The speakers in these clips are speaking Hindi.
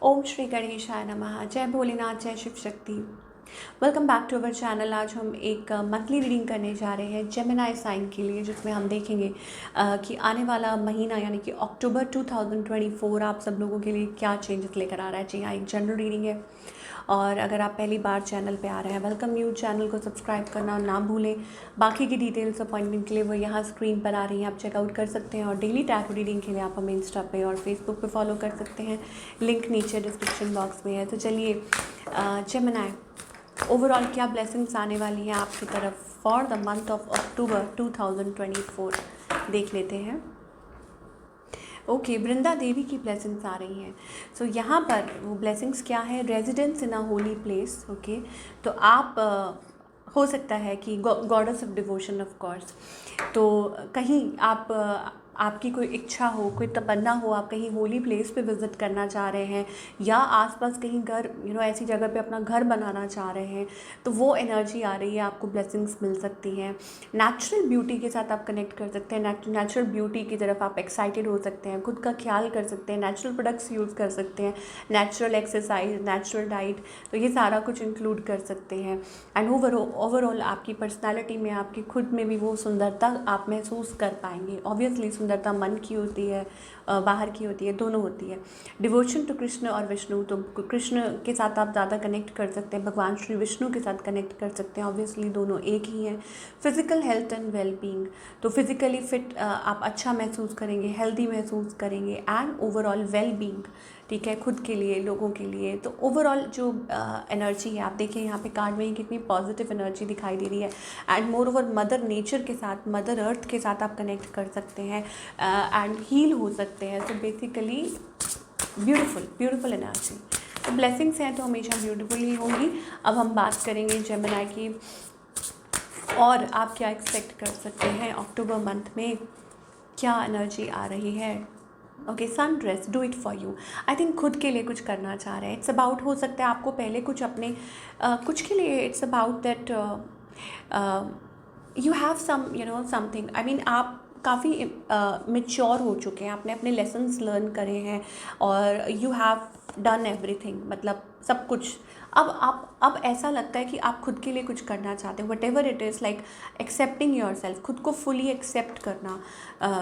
ओम श्री गणेशाय नमः। जय भोलेनाथ, जय Shiv Shakti. Welcome back to our channel. आज हम एक मंथली रीडिंग करने जा रहे हैं जेमिनी साइन के लिए, जिसमें हम देखेंगे कि आने वाला महीना यानी कि अक्टूबर 2024 आप सब लोगों के लिए क्या चेंजेस लेकर आ रहा है। जी हाँ, एक जनरल रीडिंग है। और अगर आप पहली बार चैनल पे आ रहे हैं, वेलकम यू। चैनल को सब्सक्राइब करना ना भूलें। बाकी की डिटेल्स अपॉइंटमेंट के लिए वो यहाँ स्क्रीन पर आ रही हैं, आप चेकआउट कर सकते हैं। और डेली टैरो रीडिंग के लिए आप हमें इंस्टा पे और फेसबुक पे फॉलो कर सकते हैं, लिंक नीचे डिस्क्रिप्शन बॉक्स में है। तो चलिए, जेमिनी ओवरऑल क्या ब्लेसिंग्स आने वाली हैं आपकी तरफ for the month of October 2024 देख लेते हैं। ओके, वृंदा देवी की ब्लेसिंग्स आ रही हैं। सो यहाँ पर वो ब्लेसिंग्स क्या है? रेजिडेंस इन अ होली प्लेस। ओके, तो आप हो सकता है कि goddess of devotion of course, तो कहीं आप आपकी कोई इच्छा हो, कोई तमन्ना हो, आप कहीं होली प्लेस पे विज़िट करना चाह रहे हैं या आसपास कहीं घर ऐसी जगह पे अपना घर बनाना चाह रहे हैं, तो वो एनर्जी आ रही है, आपको ब्लेसिंग्स मिल सकती हैं। नेचुरल ब्यूटी के साथ आप कनेक्ट कर सकते हैं, नेचुरल ब्यूटी की तरफ आप एक्साइटेड हो सकते हैं, खुद का ख्याल कर सकते हैं, नेचुरल प्रोडक्ट्स यूज़ कर सकते हैं, नेचुरल एक्सरसाइज, नेचुरल डाइट, तो ये सारा कुछ इंक्लूड कर सकते हैं। एंड ओवरऑल आपकी पर्सनालिटी में, आपकी खुद में भी वो सुंदरता आप महसूस कर पाएंगे। ऑब्वियसली सुंदरता मन की होती है, बाहर की होती है, दोनों होती है। डिवोशन टू कृष्ण और विष्णु, तो कृष्ण के साथ आप ज़्यादा कनेक्ट कर सकते हैं, भगवान श्री विष्णु के साथ कनेक्ट कर सकते हैं। ऑब्वियसली दोनों एक ही हैं। Physical health and well being, तो फिजिकली फिट आप अच्छा महसूस करेंगे, हेल्दी महसूस करेंगे, एंड ओवरऑल वेल बीइंग, ठीक है, खुद के लिए, लोगों के लिए। तो ओवरऑल जो एनर्जी है, आप देखिए यहाँ पे कार्ड में ही कितनी पॉजिटिव एनर्जी दिखाई दे रही है। And more over mother nature के साथ, मदर अर्थ के साथ आप कनेक्ट कर सकते हैं एंड हील हो सकते हैं। So basically beautiful energy. तो ब्लेसिंग्स हैं तो हमेशा ब्यूटीफुल ही होंगी। अब हम बात करेंगे जेमिनी की, और आप क्या एक्सपेक्ट कर सकते हैं अक्टूबर मंथ में, क्या एनर्जी आ रही है। Okay, sun dress, do it for you. I think खुद के लिए कुछ करना चाह रहे हैं। इट्स अबाउट, हो सकता है आपको पहले कुछ अपने कुछ के लिए, it's about that you have something, I mean आप काफ़ी मेच्योर हो चुके हैं, आपने अपने लेसन्स लर्न करे हैं और यू हैव डन एवरीथिंग, मतलब सब कुछ। अब ऐसा लगता है कि आप खुद के लिए कुछ करना चाहते हो, what ever it is, like accepting your self, खुद को फुली एक्सेप्ट करना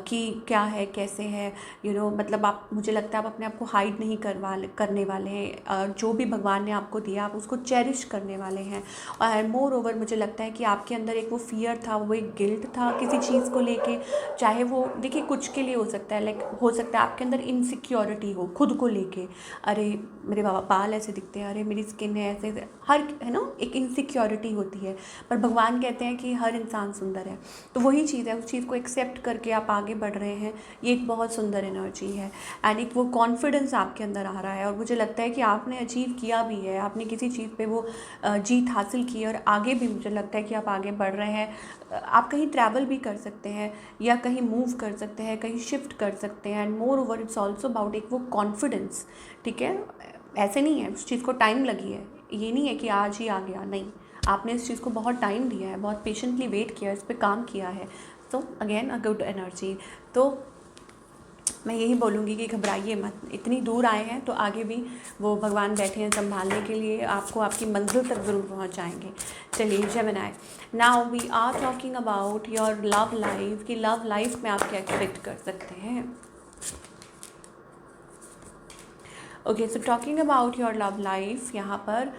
कि क्या है, कैसे है, मतलब आप, मुझे लगता है आप अपने आप को हाइड नहीं करने वाले हैं। जो भी भगवान ने आपको दिया, आप उसको चेरिश करने वाले हैं। और मोर ओवर मुझे लगता है कि आपके अंदर एक वो फियर था, वो एक गिल्ट था किसी चीज़ को लेके, चाहे वो देखिए कुछ के लिए हो सकता है, लाइक हो सकता है आपके अंदर इनसिक्योरिटी हो खुद को लेके, अरे मेरे बाल ऐसे दिखते हैं, अरे मेरी स्किन है ऐसे, हर है ना, एक इनसिक्योरिटी होती है। पर भगवान कहते हैं कि हर इंसान सुंदर है, तो वही चीज़ है, उस चीज़ को एक्सेप्ट करके आप आगे बढ़ रहे हैं। ये एक बहुत सुंदर एनर्जी है एंड एक वो कॉन्फिडेंस आपके अंदर आ रहा है। और मुझे लगता है कि आपने अचीव किया भी है, आपने किसी चीज़ पे वो जीत हासिल की है और आगे भी मुझे लगता है कि आप आगे बढ़ रहे हैं। आप कहीं ट्रैवल भी कर सकते हैं या कहीं मूव कर सकते हैं, कहीं शिफ्ट कर सकते हैं। And more over it's also about एक वो कॉन्फिडेंस, ठीक है। ऐसे नहीं है, उस चीज़ को टाइम लगी है, ये नहीं है कि आज ही आ गया, नहीं, आपने इस चीज़ को बहुत टाइम दिया है, बहुत पेशेंटली वेट किया, इस पर काम किया है। So again a good energy. तो मैं यही बोलूँगी कि घबराइए मत, इतनी दूर आए हैं तो आगे भी वो भगवान बैठे हैं संभालने के लिए, आपको आपकी मंजिल तक ज़रूर पहुँचाएंगे। चलिए Gemini, now we are talking about your love life, कि लव लाइफ में आप क्या एक्सपेक्ट कर सकते हैं। Okay, so talking about your love life, यहाँ पर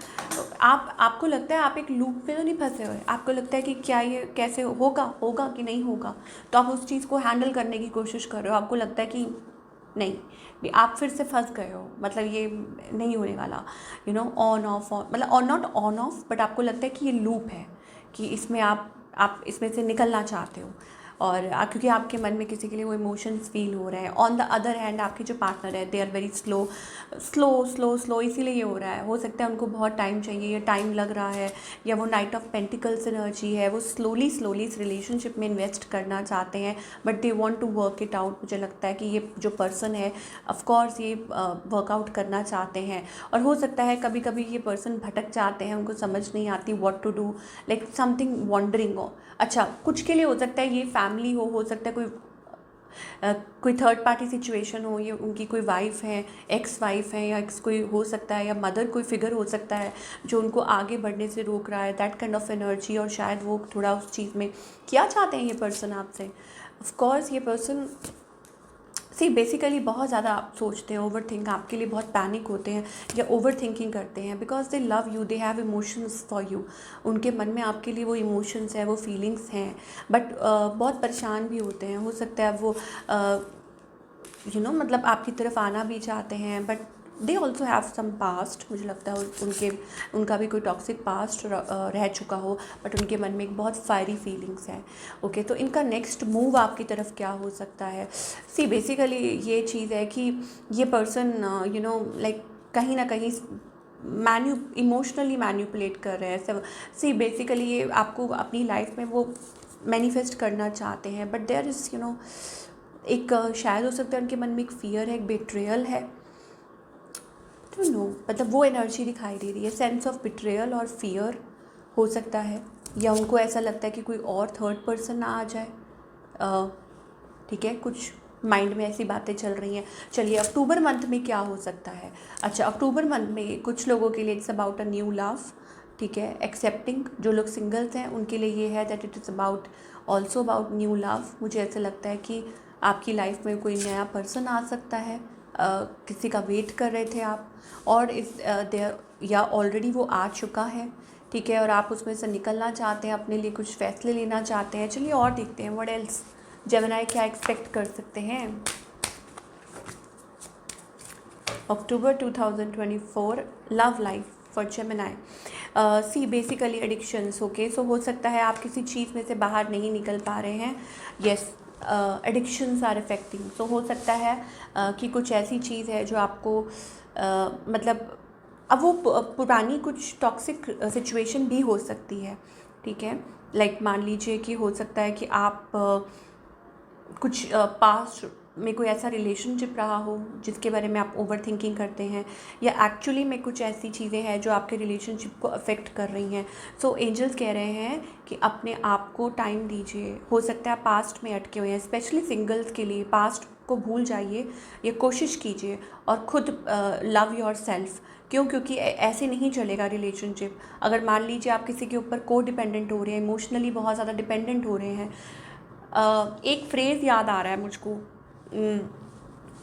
आपको लगता है आप एक लूप में तो नहीं फंसे हुए, आपको लगता है कि क्या ये कैसे होगा कि नहीं होगा, तो आप उस चीज़ को हैंडल करने की कोशिश कर रहे हो। आपको लगता है कि नहीं, भी आप फिर से फंस गए हो, मतलब ये नहीं होने वाला, ऑन ऑफ, मतलब और नॉट ऑन ऑफ, बट आपको लगता है कि ये लूप है, कि इसमें आप इसमें से निकलना चाहते हो। और क्योंकि आपके मन में किसी के लिए वो इमोशंस फील हो रहे हैं। ऑन द अदर हैंड आपके जो पार्टनर है, दे आर वेरी स्लो, इसीलिए ये हो रहा है। हो सकता है उनको बहुत टाइम चाहिए, या टाइम लग रहा है, या वो नाइट ऑफ पेंटिकल्स एनर्जी है, वो स्लोली इस रिलेशनशिप में इन्वेस्ट करना चाहते हैं, but they want to work it out. मुझे लगता है कि ये जो पर्सन है, ऑफकोर्स ये वर्कआउट करना चाहते हैं। और हो सकता है कभी कभी ये पर्सन भटक जाते हैं, उनको समझ नहीं आती what to do, like something wondering हो। अच्छा, कुछ के लिए हो सकता है ये फैमिली हो सकता है कोई कोई थर्ड पार्टी सिचुएशन हो, ये उनकी कोई वाइफ है, एक्स वाइफ है, या एक्स कोई हो सकता है, या मदर कोई फिगर हो सकता है जो उनको आगे बढ़ने से रोक रहा है, दैट काइंड ऑफ एनर्जी। और शायद वो थोड़ा उस चीज़ में क्या चाहते हैं ये पर्सन आपसे। ऑफ कोर्स ये पर्सन बेसिकली बहुत ज़्यादा आप सोचते हैं, ओवर थिंक आपके लिए बहुत पैनिक होते हैं या ओवर थिंकिंग करते हैं, because they love you, they have emotions for you. उनके मन में आपके लिए वो इमोशंस है, वो फीलिंग्स हैं, बट बहुत परेशान भी होते हैं। हो सकता है वो मतलब आपकी तरफ आना भी चाहते हैं, but they also have some past. मुझे लगता है उनका भी कोई टॉक्सिक पास्ट रह चुका हो, बट उनके मन में एक बहुत फायरी फीलिंग्स है। ओके, तो इनका नेक्स्ट मूव आपकी तरफ क्या हो सकता है। बेसिकली ये चीज़ है कि ये पर्सन लाइक कहीं ना कहीं इमोशनली मैन्युपुलेट कर रहे हैं। बेसिकली ये आपको अपनी लाइफ में वो मैनिफेस्ट करना चाहते हैं, बट देयर इज़ एक शायद हो सकता है उनके मन में एक फियर है, एक बेट्रेयल है। नो मतलब वो एनर्जी दिखाई दे रही है, सेंस ऑफ बिट्रेयल और फियर हो सकता है, या उनको ऐसा लगता है कि कोई और थर्ड पर्सन ना आ जाए। ठीक है, कुछ माइंड में ऐसी बातें चल रही हैं। चलिए अक्टूबर मंथ में क्या हो सकता है। अच्छा, अक्टूबर मंथ में कुछ लोगों के लिए it's about a new love. ठीक है, एक्सेप्टिंग। जो लोग सिंगल्स हैं उनके लिए ये है that it is about also about new love. मुझे ऐसा लगता है कि आपकी लाइफ में कोई नया पर्सन आ सकता है। किसी का वेट कर रहे थे आप, और या ऑलरेडी वो आ चुका है। ठीक है, और आप उसमें से निकलना चाहते हैं, अपने लिए कुछ फैसले लेना चाहते हैं। चलिए और देखते हैं व्हाट एल्स जेमिनी क्या एक्सपेक्ट कर सकते हैं अक्टूबर 2024 love life for Gemini. Basically addictions. Okay, so हो सकता है आप किसी चीज़ में से बाहर नहीं निकल पा रहे हैं। Yes, addictions are affecting. So हो सकता है कि कुछ ऐसी चीज़ है जो आपको मतलब अब वो पुरानी कुछ टॉक्सिक सिचुएशन भी हो सकती है। ठीक है, लाइक मान लीजिए कि हो सकता है कि आप कुछ पास्ट में कोई ऐसा रिलेशनशिप रहा हो जिसके बारे में आप ओवर थिंकिंग करते हैं, या एक्चुअली में कुछ ऐसी चीज़ें हैं जो आपके रिलेशनशिप को अफेक्ट कर रही हैं। सो एंजल्स कह रहे हैं कि अपने आप को टाइम दीजिए। हो सकता है पास्ट में अटके हुए हैं, स्पेशली सिंगल्स के लिए पास्ट को भूल जाइए या कोशिश कीजिए और खुद लव योर सेल्फ। क्यों? क्योंकि ऐसे नहीं चलेगा रिलेशनशिप। अगर मान लीजिए आप किसी के ऊपर को डिपेंडेंट हो रहे हैं, इमोशनली बहुत ज़्यादा डिपेंडेंट हो रहे हैं। एक फ्रेज़ याद आ रहा है मुझको,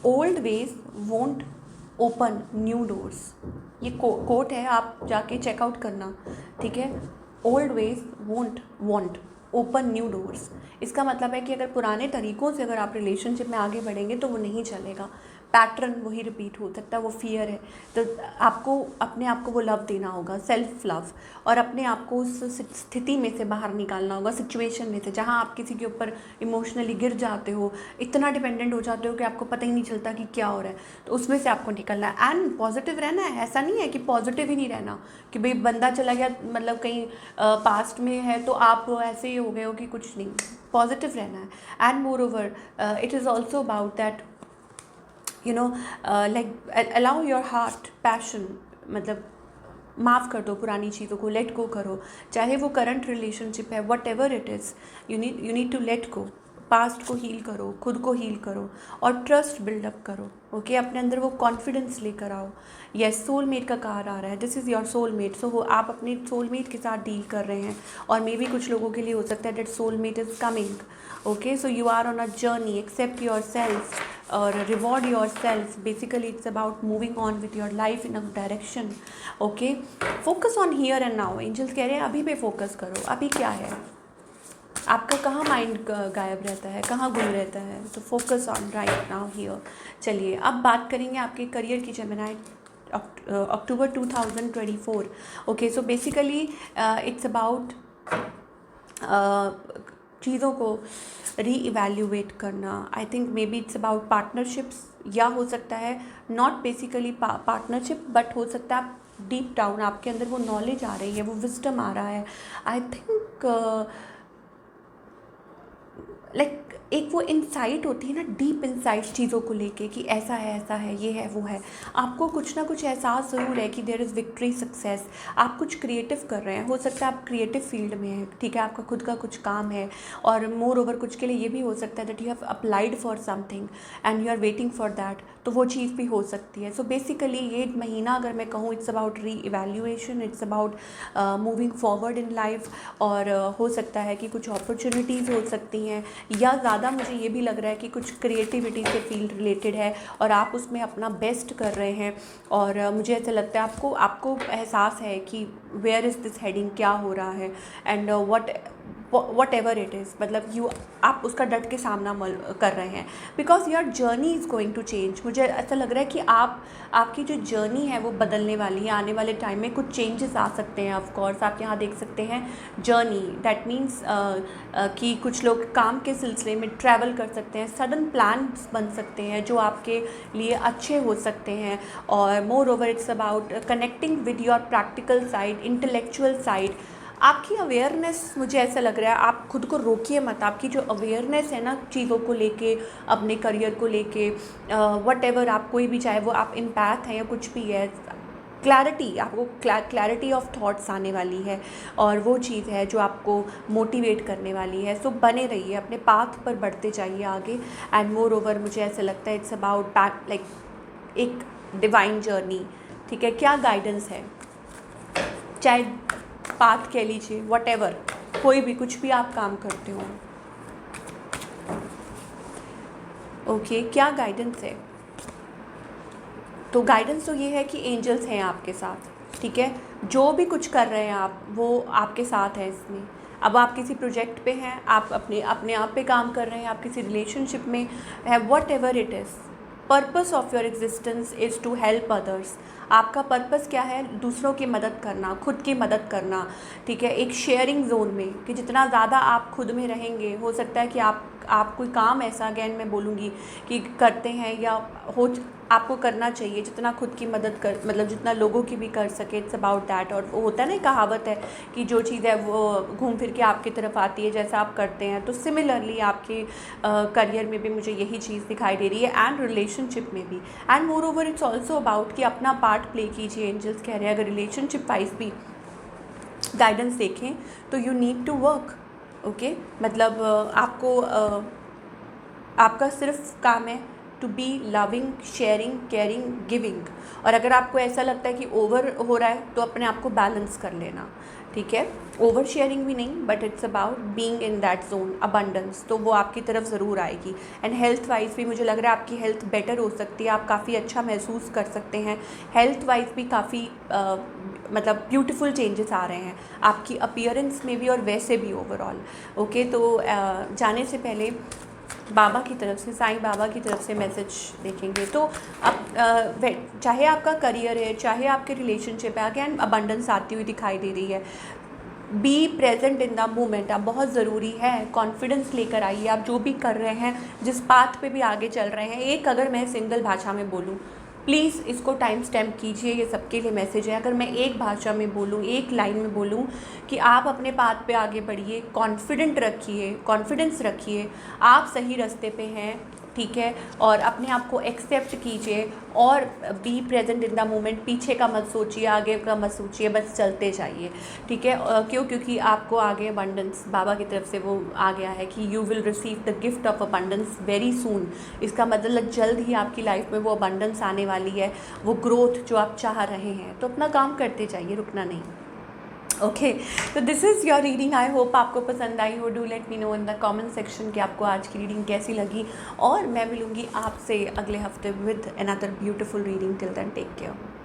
old veg won't open new doors. ये कोट है, आप जाके चेकआउट करना। ठीक है, old veg won't open new doors. इसका मतलब है कि अगर पुराने तरीक़ों से अगर आप रिलेशनशिप में आगे बढ़ेंगे तो वो नहीं चलेगा, पैटर्न वही रिपीट हो सकता है, वो फियर है। तो आपको अपने आप को वो लव देना होगा, सेल्फ लव, और अपने आप को उस स्थिति में से बाहर निकालना होगा, सिचुएशन में से जहाँ आप किसी के ऊपर इमोशनली गिर जाते हो, इतना डिपेंडेंट हो जाते हो कि आपको पता ही नहीं चलता कि क्या हो रहा है। तो उसमें से आपको निकलना है एंड पॉजिटिव रहना है। ऐसा नहीं है कि पॉजिटिव ही नहीं रहना, कि भाई बंदा चला गया मतलब कहीं पास्ट में है तो आप ऐसे ही हो गए हो कि कुछ नहीं। पॉजिटिव रहना है। And more over it is also about that like allow your heart passion, मतलब माफ़ कर दो पुरानी चीज़ों को, लेट गो करो। चाहे वो करंट रिलेशनशिप है, whatever it is, you need to let go. Past को हील करो, खुद को हील करो और ट्रस्ट बिल्डअप करो। ओके, अपने अंदर वो कॉन्फिडेंस लेकर आओ। यस, सोलमेट का कार्ड आ रहा है, दिस इज़ योर सोलमेट। सो आप अपने सोलमेट के साथ डील कर रहे हैं, और मे बी कुछ लोगों के लिए हो सकता है that soulmate is coming. Okay, so you are on a journey, accept yourself और reward yourself. Basically it's about moving on with your life in a direction. Okay, focus on here and now. Angels कह रहे हैं अभी पे फोकस करो। अभी क्या है आपका, कहाँ माइंड गायब रहता है, कहाँ गुम रहता है, तो focus on right now here. चलिए अब बात करेंगे आपके करियर की Gemini, October 2024। Okay, so basically it's about चीज़ों को री-इवैल्यूएट करना। I think may be it's about partnerships, या हो सकता है नॉट बेसिकली पार्टनरशिप, बट हो सकता है आप डीप डाउन आपके अंदर वो नॉलेज आ रही है, वो विजडम आ रहा है। आई थिंक लाइक एक वो इंसाइट होती है ना, डीप इंसाइट चीज़ों को लेके कि ऐसा है, ये है, वो है। आपको कुछ ना कुछ एहसास ज़रूर है कि देयर इज़ विक्ट्री, सक्सेस। आप कुछ क्रिएटिव कर रहे हैं, हो सकता है आप क्रिएटिव फील्ड में हैं, ठीक है, आपका खुद का कुछ काम है, और मोर ओवर कुछ के लिए ये भी हो सकता है that you have applied for something and you are waiting for that, तो वो चीज़ भी हो सकती है। सो बेसिकली ये महीना अगर मैं कहूँ, इट्स अबाउट री evaluation, it's about moving forward in life, और हो सकता है कि कुछ अपॉर्चुनिटीज़ हो सकती हैं, या ज़्यादा मुझे ये भी लग रहा है कि कुछ क्रिएटिविटी से फील्ड रिलेटेड है और आप उसमें अपना बेस्ट कर रहे हैं। और मुझे ऐसा लगता है आपको एहसास है कि वेयर इज़ दिस हेडिंग, क्या हो रहा है, and whatever it is, मतलब आप उसका डट के सामना कर रहे हैं, because your journey is going to change. मुझे ऐसा लग रहा है कि आपकी जो जर्नी है वो बदलने वाली है। आने वाले टाइम में कुछ चेंजेस आ सकते हैं। ऑफ कोर्स आप यहाँ देख सकते हैं जर्नी, दैट मीन्स कि कुछ लोग काम के सिलसिले में ट्रैवल कर सकते हैं, सडन प्लान्स बन सकते हैं जो आपके लिए अच्छे हो सकते हैं। और more over it's about connecting with your practical side, intellectual side. आपकी अवेयरनेस, मुझे ऐसा लग रहा है, आप खुद को रोकिए मत। आपकी जो अवेयरनेस है ना चीज़ों को लेके, अपने करियर को लेके, वट एवर, आप कोई भी, चाहे वो आप एम्पैथ हैं या कुछ भी है, क्लैरिटी, आपको क्लैरिटी ऑफ थॉट्स आने वाली है, और वो चीज़ है जो आपको मोटिवेट करने वाली है। सो बने रहिए, अपने पाथ पर बढ़ते जाइए आगे। एंड मोर ओवर मुझे ऐसा लगता है इट्स अबाउट लाइक एक डिवाइन जर्नी, ठीक है। क्या गाइडेंस है, चाहे पाथ कह लीजिए, वट एवर, कोई भी, कुछ भी आप काम करते हो, ओके, क्या गाइडेंस है? तो गाइडेंस तो ये है कि एंजल्स हैं आपके साथ, ठीक है। जो भी कुछ कर रहे हैं आप, वो आपके साथ है इसमें। अब आप किसी प्रोजेक्ट पे हैं, आप अपने आप पे काम कर रहे हैं, आप किसी रिलेशनशिप में है, whatever it is, purpose of your existence is to help others. आपका पर्पस क्या है? दूसरों की मदद करना, खुद की मदद करना, ठीक है। एक शेयरिंग जोन में, कि जितना ज़्यादा आप खुद में रहेंगे, हो सकता है कि आप कोई काम ऐसा, अगेन मैं बोलूँगी, कि करते हैं या आपको करना चाहिए, जितना खुद की मदद कर, मतलब जितना लोगों की भी कर सके, इट्स अबाउट दैट। और वो होता है ना, कहावत है कि जो चीज़ है वो घूम फिर के आपकी तरफ आती है, जैसा आप करते हैं। तो सिमिलरली आपके करियर में भी मुझे यही चीज़ दिखाई दे रही है, एंड रिलेशनशिप में भी। And more over it's also about कि अपना पार्ट प्ले कीजिए। एंजल्स कह रहे हैं अगर रिलेशनशिप वाइज भी गाइडेंस देखें तो you need to work, okay. मतलब आपका सिर्फ काम है to be loving, sharing, caring, giving. और अगर आपको ऐसा लगता है कि ओवर हो रहा है तो अपने आप को बैलेंस कर लेना, ठीक है। ओवर शेयरिंग भी नहीं, but it's about being in that zone, abundance, तो वो आपकी तरफ ज़रूर आएगी। एंड हेल्थ वाइज भी मुझे लग रहा है आपकी हेल्थ बेटर हो सकती है, आप काफ़ी अच्छा महसूस कर सकते हैं। हेल्थ वाइज भी काफ़ी मतलब ब्यूटीफुल चेंजेस आ रहे हैं आपकी अपीयरेंस में भी और वैसे भी ओवरऑल, ओके। तो जाने से पहले बाबा की तरफ से, साईं बाबा की तरफ से मैसेज देखेंगे। तो अब चाहे आपका करियर है, चाहे आपके रिलेशनशिप है, अगेन अबंडेंस आती हुई दिखाई दे रही है। Be present in the moment, आप बहुत ज़रूरी है। कॉन्फिडेंस लेकर आइए, आप जो भी कर रहे हैं, जिस पाथ पे भी आगे चल रहे हैं। एक अगर मैं सिंगल भाषा में बोलूँ, प्लीज़ इसको टाइम स्टैम्प कीजिए, ये सबके लिए मैसेज है। अगर मैं एक भाषा में बोलूँ, एक लाइन में बोलूँ कि आप अपने पाथ पे आगे बढ़िए, कॉन्फिडेंट रखिए, कॉन्फिडेंस रखिए, आप सही रास्ते पे हैं, ठीक है। और अपने आप को एक्सेप्ट कीजिए और be present in the moment. पीछे का मत सोचिए, आगे का मत सोचिए, बस चलते जाइए, ठीक है। क्योंकि आपको आगे अबंडेंस बाबा की तरफ से वो आ गया है कि you will receive the gift of abundance very soon. इसका मतलब जल्द ही आपकी लाइफ में वो अबंडेंस आने वाली है, वो ग्रोथ जो आप चाह रहे हैं। तो अपना काम करते जाइए, रुकना नहीं, ओके। तो this is your reading. I hope आपको पसंद आई हो। Do let me know in the comment section कि आपको आज की रीडिंग कैसी लगी, और मैं मिलूँगी आपसे अगले हफ्ते with another beautiful reading. Till then take care.